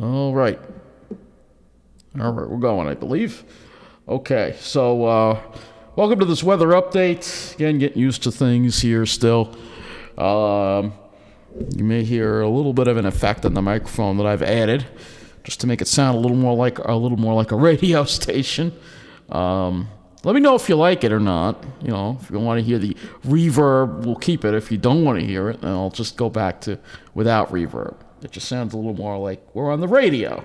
All right. All right, we're going, I believe. Okay, so welcome to this weather update. Again, getting used to things here still. You may hear a little bit of an effect on the microphone that I've added, just to make it sound a little more like a radio station. Let me know if you like it or not. You know, if you want to hear the reverb, we'll keep it. If you don't want to hear it, then I'll just go back to without reverb. It just sounds a little more like we're on the radio.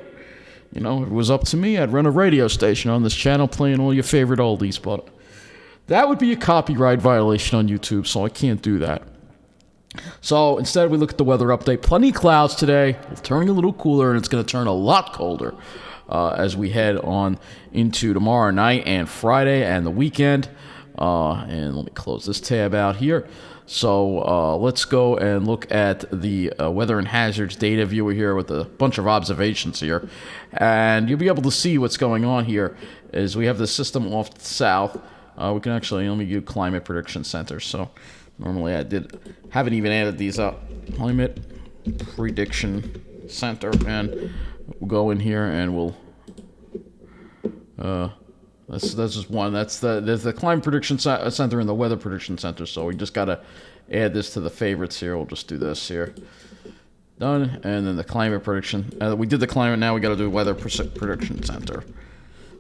You know, if it was up to me, I'd run a radio station on this channel playing all your favorite oldies, but that would be a copyright violation on YouTube, so I can't do that. So instead, we look at the weather update. Plenty of clouds today. It's turning a little cooler, and it's going to turn a lot colder as we head on into tomorrow night and Friday and the weekend. And let me close this tab out here. So let's go and look at the weather and hazards data viewer here with a bunch of observations here. And you'll be able to see what's going on here as we have the system off to the south. We can actually, let me do Climate Prediction Center. So normally haven't even added these up. Climate Prediction Center, and we'll go in here and we'll, that's just one. There's the Climate Prediction Center and the Weather Prediction Center. So we just got to add this to the favorites here. We'll just do this here. Done. And then the Climate Prediction. We did the climate, now we got to do Weather Prediction Center.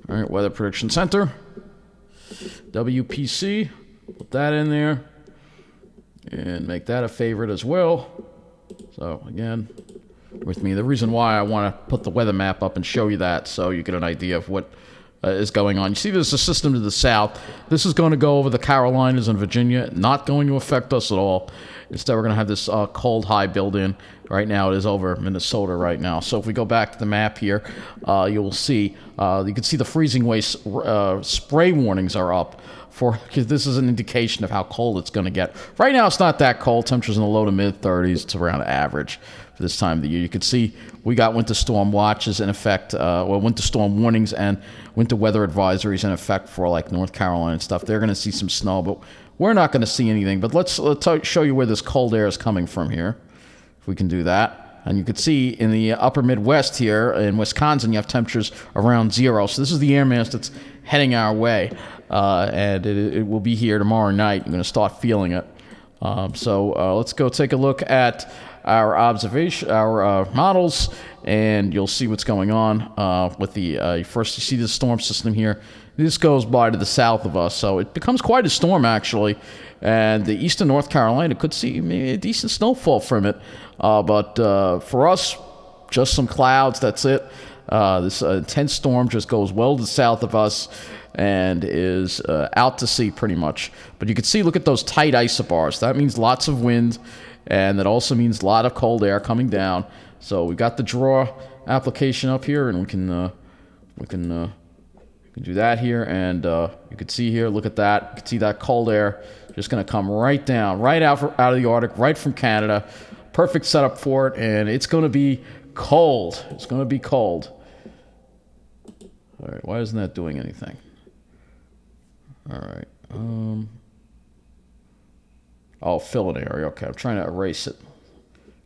All right, Weather Prediction Center. WPC. Put that in there. And make that a favorite as well. So again, with me, the reason why I want to put the weather map up and show you that so you get an idea of what is going on. You see there's a system to the south. This is going to go over the Carolinas and Virginia, not going to affect us at all. Instead, we're going to have this cold high built in. Right now, it is over Minnesota right now. So if we go back to the map here, you'll see, you can see the freezing wave spray warnings are up. Because this is an indication of how cold it's going to get. Right now, it's not that cold. Temperatures in the low to mid 30s. It's around average for this time of the year. You can see we got winter storm watches in effect, winter storm warnings and winter weather advisories in effect for like North Carolina and stuff. They're going to see some snow, but we're not going to see anything. But let's show you where this cold air is coming from here, if we can do that. And you can see in the upper Midwest here in Wisconsin, you have temperatures around 0. So this is the air mass that's heading our way. And it will be here tomorrow night. You're going to start feeling it. So let's go take a look at our models, and you'll see what's going on with the first. You see the storm system here. This goes by to the south of us, so it becomes quite a storm actually. And the eastern North Carolina could see maybe a decent snowfall from it. But for us, just some clouds. That's it. This intense storm just goes well to the south of us and is out to sea pretty much. But you can see, look at those tight isobars. That means lots of wind, and that also means a lot of cold air coming down. So we've got the draw application up here, and we can do that here. And you can see here, look at that. You can see that cold air just going to come right down, right out of the Arctic, right from Canada. Perfect setup for it, and it's going to be cold. It's going to be cold. All right, why isn't that doing anything? All right. Oh, fill an area. Okay, I'm trying to erase it.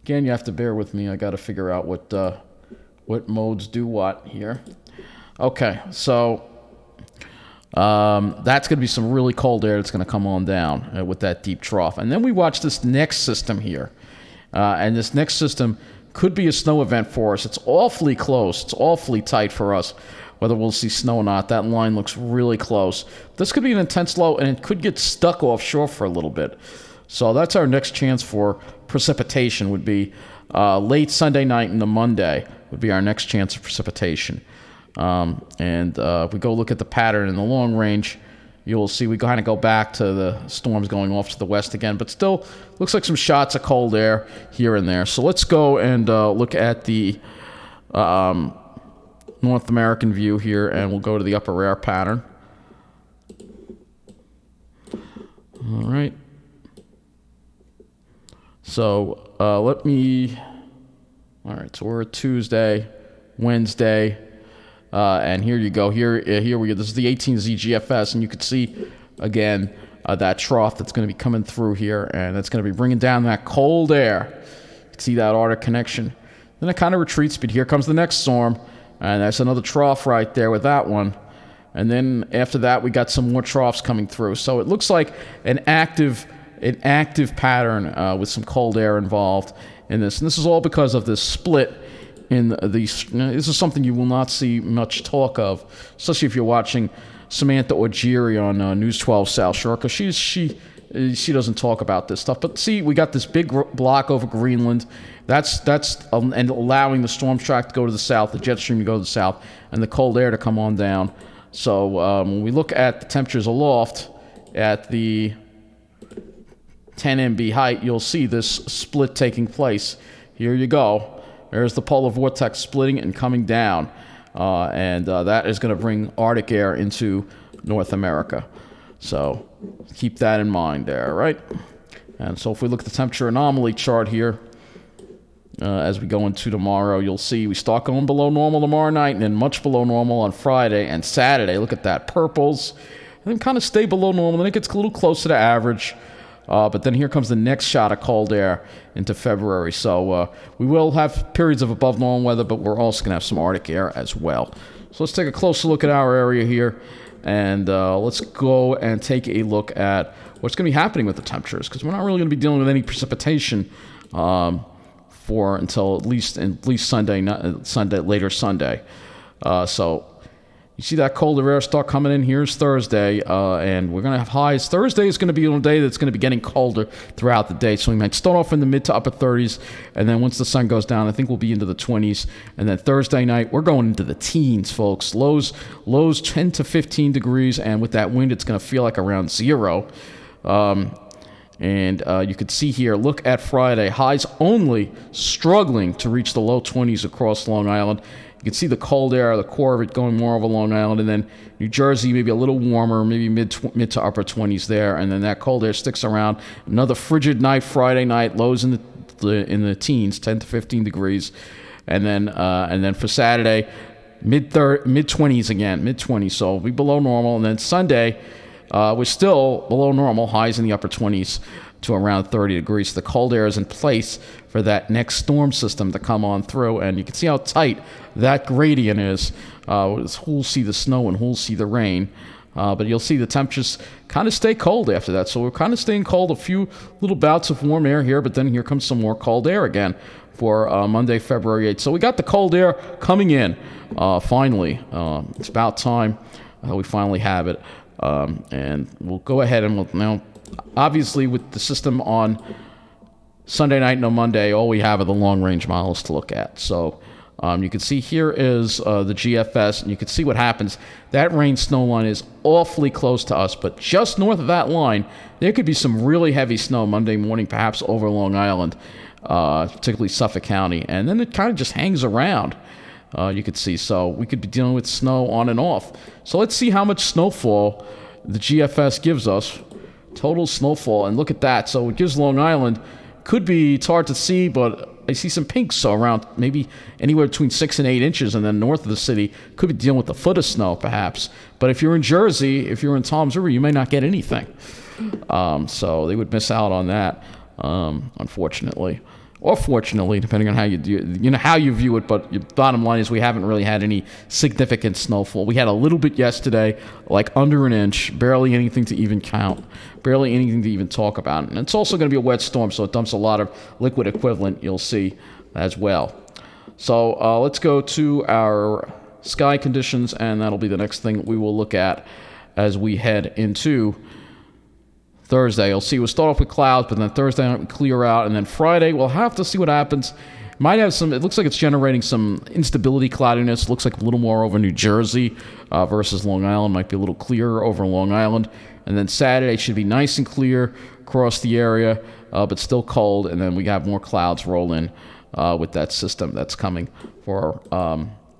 Again, you have to bear with me. I got to figure out what modes do what here. Okay, so that's going to be some really cold air that's going to come on down with that deep trough. And then we watch this next system here. And this next system could be a snow event for us. It's awfully close. It's awfully tight for us. Whether we'll see snow or not, that line looks really close. This could be an intense low, and it could get stuck offshore for a little bit. So that's our next chance for precipitation would be late Sunday night into Monday would be our next chance of precipitation. And if we go look at the pattern in the long range, you'll see we kind of go back to the storms going off to the west again, but still looks like some shots of cold air here and there. So let's go and look at the North American view here, and we'll go to the upper air pattern. All right. So all right, so we're at Tuesday, Wednesday, and here you go. Here we go. This is the 18Z GFS, and you can see, again, that trough that's going to be coming through here, and it's going to be bringing down that cold air. You can see that Arctic connection Then it kind of retreats, but here comes the next storm, and that's another trough right there with that one. And then after that, we got some more troughs coming through. So it looks like an active pattern with some cold air involved in this. And this is all because of this split in these. This is something you will not see much talk of, especially if you're watching Samantha Orgiri on News 12 South Shore, because she doesn't talk about this stuff. But see, we got this big block over Greenland. That's and allowing the storm track to go to the south, the jet stream to go to the south, and the cold air to come on down. So when we look at the temperatures aloft at the 10 MB height, you'll see this split taking place. Here you go. There's the polar vortex splitting and coming down. And that is going to bring Arctic air into North America. So keep that in mind there, right? And so if we look at the temperature anomaly chart here, as we go into tomorrow, you'll see we start going below normal tomorrow night and then much below normal on Friday and Saturday. Look at that, purples. And then kind of stay below normal. Then it gets a little closer to average. But then here comes the next shot of cold air into February. So we will have periods of above normal weather, but we're also going to have some Arctic air as well. So let's take a closer look at our area here. And let's go and take a look at what's going to be happening with the temperatures, because we're not really going to be dealing with any precipitation until at least Sunday, later Sunday. So you see that colder air start coming in. Here's Thursday, and we're going to have highs. Thursday is going to be a day that's going to be getting colder throughout the day. So we might start off in the mid to upper 30s, and then once the sun goes down, I think we'll be into the 20s. And then Thursday night, we're going into the teens, folks. Lows 10 to 15 degrees, and with that wind, it's going to feel like around zero. And you can see here, look at Friday. Highs only struggling to reach the low 20s across Long Island. You can see the cold air, the core of it going more over Long Island, and then New Jersey maybe a little warmer, maybe mid to upper 20s there, and then that cold air sticks around. Another frigid night Friday night, lows in the teens, 10 to 15 degrees, and then for Saturday, mid 20s again, mid 20s, so we'll be below normal, and then Sunday, we're still below normal, highs in the upper 20s to around 30 degrees. The cold air is in place for that next storm system to come on through, and you can see how tight that gradient is. Who'll see the snow and who'll see the rain, but you'll see the temperatures kind of stay cold after that. So we're kind of staying cold, a few little bouts of warm air here, but then here comes some more cold air again for Monday, February 8th. So we got the cold air coming in, finally. It's about time we finally have it. And we'll go ahead and we'll now, obviously with the system on Sunday night and on Monday, all we have are the long-range models to look at. So you can see here is the GFS, and you can see what happens. That rain-snow line is awfully close to us, but just north of that line, there could be some really heavy snow Monday morning, perhaps over Long Island, particularly Suffolk County. And then it kind of just hangs around. You could see, so we could be dealing with snow on and off. So let's see how much snowfall the GFS gives us, total snowfall, and look at that. So it gives Long Island, could be, it's hard to see, but I see some pinks, so around maybe anywhere between 6 and 8 inches, and then north of the city could be dealing with a foot of snow perhaps. But if you're in Jersey, if you're in Toms River, you may not get anything. So they would miss out on that, unfortunately. Or fortunately, depending on how you do, how you view it. But the bottom line is we haven't really had any significant snowfall. We had a little bit yesterday, like under an inch, barely anything to even count, barely anything to even talk about. And it's also going to be a wet storm, so it dumps a lot of liquid equivalent, you'll see as well. So let's go to our sky conditions, and that'll be the next thing we will look at as we head into Thursday. You'll see we'll start off with clouds, but then Thursday night we clear out, and then Friday we'll have to see what happens. Might have some, it looks like it's generating some instability cloudiness. Looks like a little more over New Jersey versus Long Island. Might be a little clearer over Long Island. And then Saturday should be nice and clear across the area, but still cold. And then we have more clouds roll in with that system that's coming for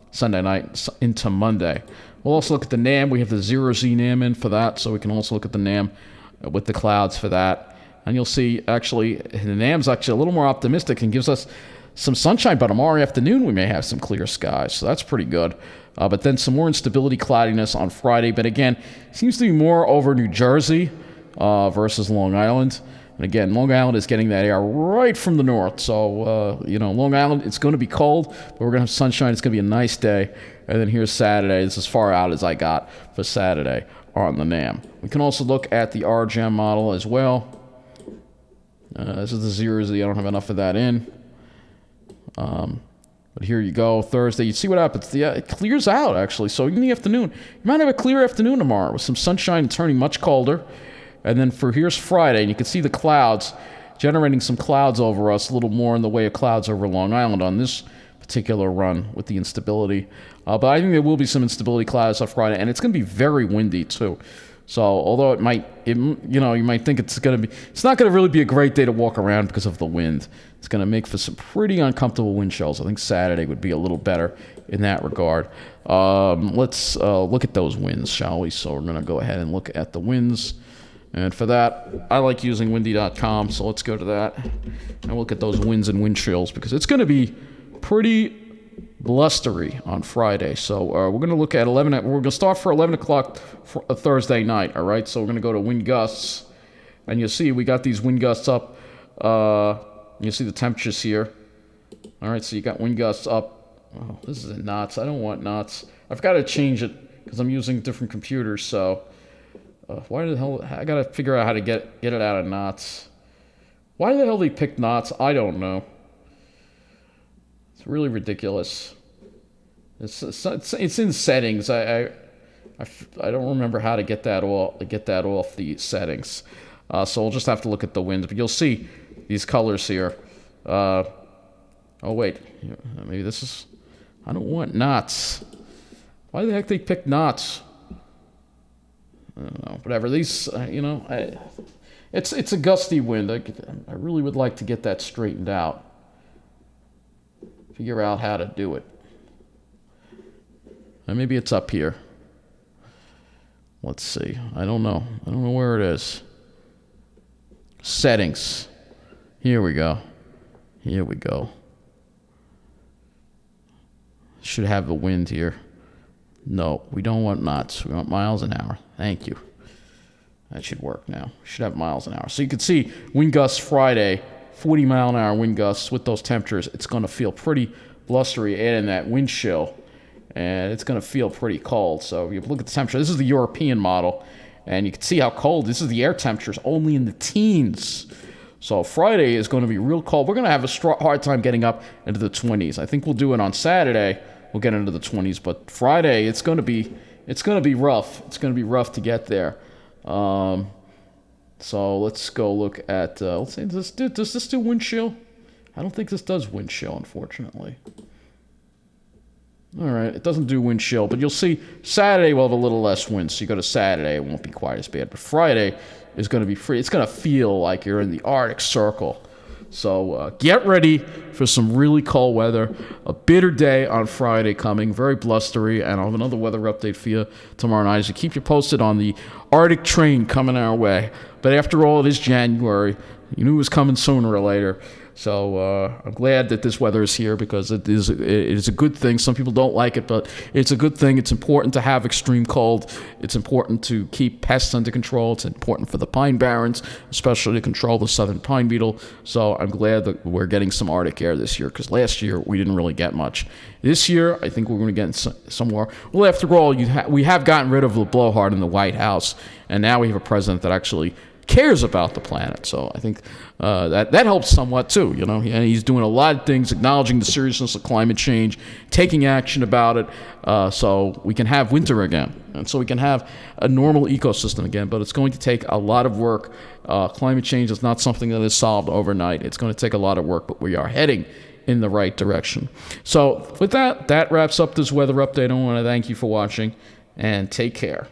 Sunday night into Monday. We'll also look at the NAM. We have the 0Z NAM in for that, so we can also look at the NAM with the clouds for that. And you'll see, actually, the NAM's actually a little more optimistic and gives us some sunshine, but tomorrow afternoon we may have some clear skies, so that's pretty good. But then some more instability cloudiness on Friday, but again, seems to be more over New Jersey versus Long Island. And again, Long Island is getting that air right from the north. So, Long Island, it's going to be cold, but we're going to have sunshine. It's going to be a nice day. And then here's Saturday. This is as far out as I got for Saturday on the NAM. We can also look at the RGM model as well. This is the 0 Z. I don't have enough of that in. But here you go, Thursday. You see what happens. It clears out, actually. So in the afternoon, you might have a clear afternoon tomorrow with some sunshine and turning much colder. And then here's Friday, and you can see the clouds generating some clouds over us, a little more in the way of clouds over Long Island on this particular run with the instability. But I think there will be some instability clouds on Friday, and it's going to be very windy too. So although you might think it's not going to really be a great day to walk around because of the wind. It's going to make for some pretty uncomfortable wind chills. I think Saturday would be a little better in that regard. Let's look at those winds, shall we? So we're going to go ahead and look at the winds. And for that, I like using windy.com, so let's go to that and look at those winds and wind chills because it's going to be pretty blustery on Friday. So we're going to look at we're going to start for 11 o'clock for a Thursday night, all right? So we're going to go to wind gusts, and you'll see we got these wind gusts up. You'll see the temperatures here. All right, so you got wind gusts up. Oh, this is in knots. I don't want knots. I've got to change it because I'm using different computers, so why the hell? I got to figure out how to get it out of knots. Why the hell they pick knots? I don't know. It's really ridiculous. It's in settings. I don't remember how to get that off the settings. So we'll just have to look at the winds. But you'll see these colors here. Oh wait, maybe this is. I don't want knots. Why the heck they pick knots? I don't know. Whatever. These, it's a gusty wind. I really would like to get that straightened out. Figure out how to do it. And maybe it's up here. Let's see. I don't know where it is. Settings. Here we go. Should have the wind here. No, we don't want knots. We want miles an hour. Thank you. That should work now. We should have miles an hour. So you can see wind gusts Friday. 40 mile an hour wind gusts with those temperatures. It's going to feel pretty blustery, adding that wind chill, and it's going to feel pretty cold. So if you look at the temperature, this is the European model, and you can see how cold. This is the air temperatures only in the teens. So Friday is going to be real cold. We're going to have a hard time getting up into the 20s. I think we'll do it on Saturday. We'll get into the 20s, but Friday it's going to be rough. It's going to be rough to get there. So let's go look at, let's see, does this do wind chill? I don't think this does wind chill, unfortunately. All right, it doesn't do wind chill, but you'll see Saturday will have a little less wind. So you go to Saturday, it won't be quite as bad. But Friday is going to be free. It's going to feel like you're in the Arctic Circle. So get ready for some really cold weather. A bitter day on Friday coming, very blustery, and I'll have another weather update for you tomorrow night. So keep you posted on the Arctic train coming our way. But after all, it is January. You knew it was coming sooner or later. So I'm glad that this weather is here because it is a good thing. Some people don't like it, but it's a good thing. It's important to have extreme cold. It's important to keep pests under control. It's important for the pine barrens, especially to control the southern pine beetle. So I'm glad that we're getting some Arctic air this year because last year we didn't really get much. This year, I think we're going to get some more. Well, after all, we have gotten rid of the blowhard in the White House, and now we have a president that actually cares about the planet. So I think that helps somewhat too, and he's doing a lot of things, acknowledging the seriousness of climate change, taking action about it, so we can have winter again, and so we can have a normal ecosystem again. But it's going to take a lot of work. Climate change is not something that is solved overnight. It's going to take a lot of work, but we are heading in the right direction. So with that wraps up this weather update. I want to thank you for watching, and take care.